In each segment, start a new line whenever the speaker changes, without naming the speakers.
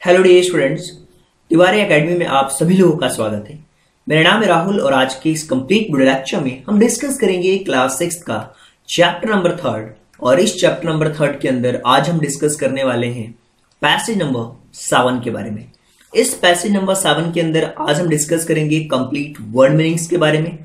Hello dear students, Tiwari academy में आप सभी लोगों का स्वागत है। मेरा नाम है राहुल और आज के इस कंप्लीट वीडियो लेक्चर में हम डिस्कस करेंगे क्लास 6 का चैप्टर नंबर 3 और इस चैप्टर नंबर 3 के अंदर आज हम डिस्कस करने वाले हैं पैसेज नंबर 7 के बारे में। इस पैसेज नंबर 7 के अंदर आज हम डिस्कस करेंगे कंप्लीट वर्ड मीनिंग्स के बारे में,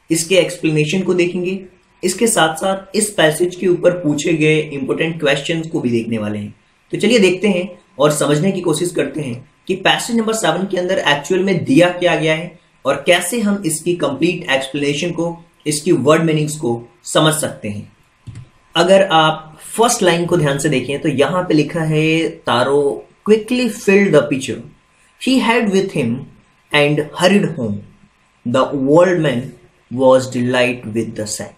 इसके एक्सप्लेनेशन को देखेंगे, इसके साथ साथ इस पैसेज के ऊपर पूछे गए इंपोर्टेंट क्वेश्चंस को भी देखने वाले हैं। तो चलिए देखते हैं और समझने की कोशिश करते हैं कि पैसेज नंबर 7 के अंदर एक्चुअल में दिया क्या गया है और कैसे हम इसकी कंप्लीट एक्सप्लेनेशन को, इसकी वर्ड मीनिंग्स को समझ सकते हैं। अगर आप फर्स्ट लाइन को ध्यान से देखें तो यहां पे लिखा है, Taro quickly filled the picture he had with him and hurried home, the old man was delight with the sake.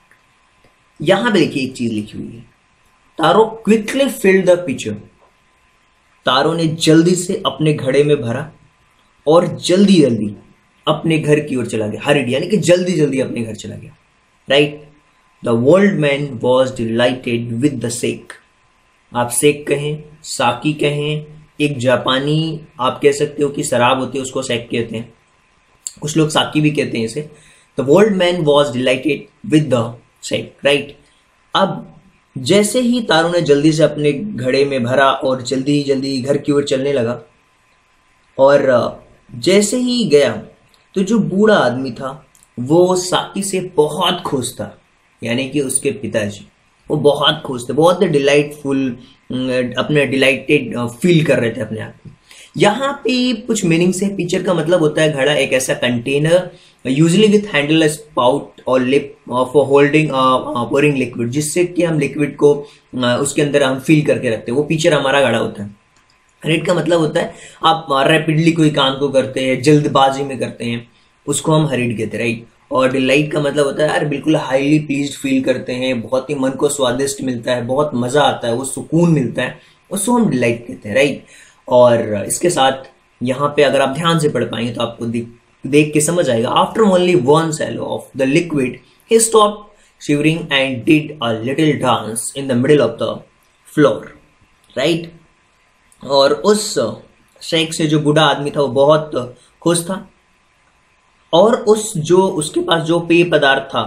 यहां पे देखिए एक चीज लिखी हुई है, Taro quickly filled the picture. Taro ने जल्दी से अपने घड़े में भरा और जल्दी जल्दी अपने घर की ओर चला गया। हरिड यानी कि जल्दी जल्दी अपने घर चला गया, right. The old man was dilated with the sake. आप सेक कहें, साकी कहें, एक जापानी आप कह सकते हो कि शराब होती है उसको सेक कहते हैं, कुछ लोग साकी भी कहते हैं इसे। The old man was dilated with the sake, right. अब जैसे ही तारो ने जल्दी से अपने घड़े में भरा और जल्दी जल्दी घर की ओर चलने लगा और जैसे ही गया तो जो बूढ़ा आदमी था वो साकी से बहुत खुश था, यानी कि उसके पिताजी वो बहुत खुश थे, बहुत डिलाइटफुल, अपने डिलाइटेड फील कर रहे थे अपने आप में। यहाँ पे कुछ मीनिंग्स है। पिक्चर का मतलब होता है घड़ा, एक ऐसा container usually with handle, spout और lip for holding pouring liquid, जिससे कि हम लिक्विड को उसके अंदर हम फील करके रखते हैं। वो पिक्चर हमारा घड़ा होता है। हरिड का मतलब होता है आप रैपिडली कोई काम को करते हैं, जल्दबाजी में करते हैं, उसको हम हरिड कहते हैं, राइट। और डिलाइट का मतलब होता है यार बिल्कुल हाईली प्लीज्ड फील करते हैं, बहुत ही मन को स्वादिष्ट मिलता है, बहुत मजा आता है, वो सुकून मिलता है, उसको हम डिलाइट कहते हैं, राइट। और इसके साथ यहाँ पे अगर आप ध्यान से पढ़ पाएंगे तो आपको देख के समझ आएगा, after only one swallow of the liquid he stopped shivering and did a little dance in the middle of the floor, right. और उस शेख से जो बूढ़ा आदमी था वो बहुत खुश था और उसके पास जो पेय पदार्थ था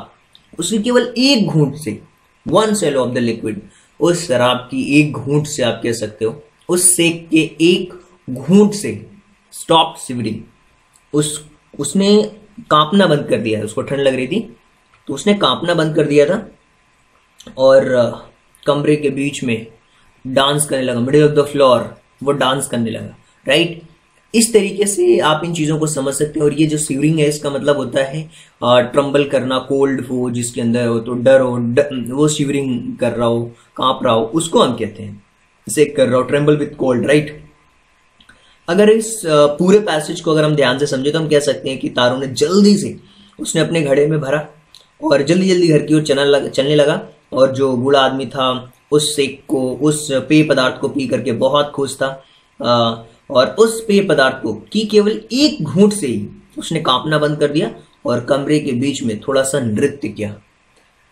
उसकी केवल एक घूंट से, one swallow of the liquid, उस शराब की एक घूंट से आप कह सकते हो, उस शेख के एक घूंट से स्टॉप शिवरिंग, उसने कांपना बंद कर दिया है। उसको ठंड लग रही थी तो उसने कांपना बंद कर दिया था और कमरे के बीच में डांस करने लगा, मिडिल ऑफ द फ्लोर वो डांस करने लगा, राइट। इस तरीके से आप इन चीजों को समझ सकते हैं। और ये जो शिवरिंग है इसका मतलब होता है ट्रम्बल करना, कोल्ड हो जिसके अंदर हो तो डर हो, वो शिवरिंग कर रहा हो, कांप रहा हो, उसको हम कहते हैं सेक कर रहा हो, ट्रेम्बल विथ कोल्ड, राइट। अगर इस पूरे पैसेज को अगर हम ध्यान से समझे तो हम कह सकते हैं कि तारो ने जल्दी से उसने अपने घड़े में भरा और जल्दी जल्दी घर की ओर चलने लगा और जो बूढ़ा आदमी था उस सेक को, उस पेय पदार्थ को पी करके बहुत खुश था और उस पेय पदार्थ को की केवल एक घूंट से ही उसने कांपना बंद कर दिया और कमरे के बीच में थोड़ा सा नृत्य किया।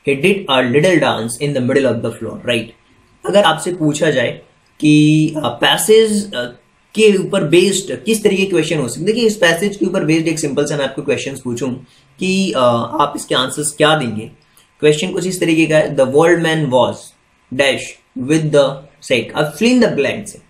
He did a little dance in the middle of the floor, right। अगर आपसे पूछा जाए कि पैसेज के ऊपर बेस्ड किस तरीके के क्वेश्चन हो सकते, देखिए इस पैसेज के ऊपर बेस्ड एक सिंपल सा मैं आपको क्वेश्चन पूछूं कि आप इसके आंसर्स क्या देंगे। क्वेश्चन कुछ इस तरीके का है, the old man was dash with the sake, अब फिल इन द ब्लैंक्स है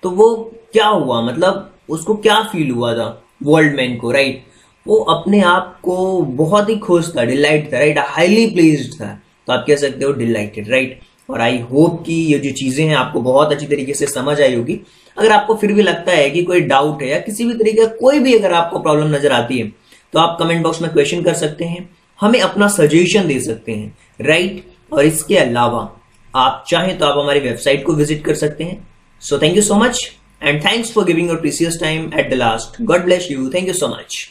तो वो क्या हुआ, मतलब उसको क्या फील हुआ था ओल्ड मैन को, राइट। वो अपने आप को बहुत ही खुश था, डिलाइट था, राइट, हाईली प्लीज्ड था, तो आप कह सकते हो डिलाइटेड, राइट। और आई होप कि ये जो चीजें हैं आपको बहुत अच्छी तरीके से समझ आई होगी। अगर आपको फिर भी लगता है कि कोई डाउट है या किसी भी तरीके का कोई भी अगर आपको प्रॉब्लम नजर आती है तो आप कमेंट बॉक्स में क्वेश्चन कर सकते हैं, हमें अपना सजेशन दे सकते हैं, राइट। और इसके अलावा आप चाहें तो आप हमारी वेबसाइट को विजिट कर सकते हैं। So thank you so much and thanks for giving your precious time at the last. God bless you, thank you so much.